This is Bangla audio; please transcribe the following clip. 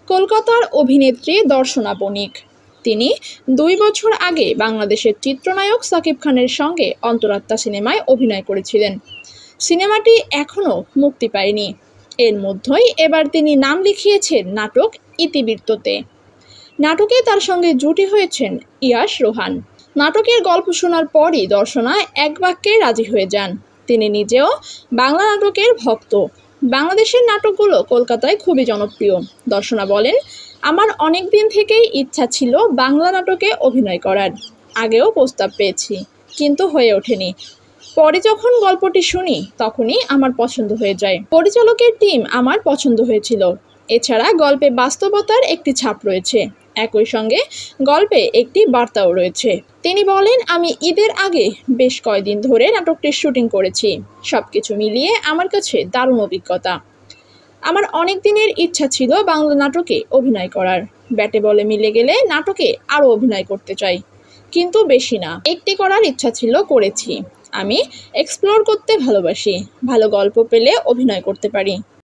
কলকাতার অভিনেত্রী দর্শনা বণিক। তিনি ২ বছর আগে বাংলাদেশের চিত্রনায়ক শাকিব খানের সঙ্গে অন্তরাত্মা সিনেমায় অভিনয় করেছিলেন। সিনেমাটি এখনও মুক্তি পায়নি। এর মধ্যেই এবার তিনি নাম লিখিয়েছেন নাটক ইতিবৃত্ততে। নাটকে তার সঙ্গে জুটি হয়েছেন ইয়াশ রোহান। নাটকের গল্প শোনার পরই দর্শনা এক বাক্যে রাজি হয়ে যান। তিনি নিজেও বাংলা নাটকের ভক্ত। বাংলাদেশের নাটকগুলো কলকাতায় খুবই জনপ্রিয়। দর্শনা বলেন, আমার অনেক দিন থেকেই ইচ্ছা ছিল বাংলা নাটকে অভিনয় করার। আগেও প্রস্তাব পেয়েছি, কিন্তু হয়ে ওঠেনি। পরে যখন গল্পটি শুনি তখনই আমার পছন্দ হয়ে যায়। পরিচালকের টিম আমার পছন্দ হয়েছিল। এছাড়া গল্পে বাস্তবতার একটি ছাপ রয়েছে, একই সঙ্গে গল্পে একটি বার্তাও রয়েছে। তিনি বলেন, আমি ঈদের আগে বেশ কয়েকদিন ধরে নাটকটির শুটিং করেছি। সবকিছু মিলিয়ে আমার কাছে দারুণ অভিজ্ঞতা। আমার অনেক দিনের ইচ্ছা ছিল বাংলা নাটকে অভিনয় করার। ব্যাটে বলে মিলে গেলে নাটকে আরও অভিনয় করতে চাই, কিন্তু বেশি না, একটি করার ইচ্ছা ছিল, করেছি। আমি এক্সপ্লোর করতে ভালোবাসি। ভালো গল্প পেলে অভিনয় করতে পারি।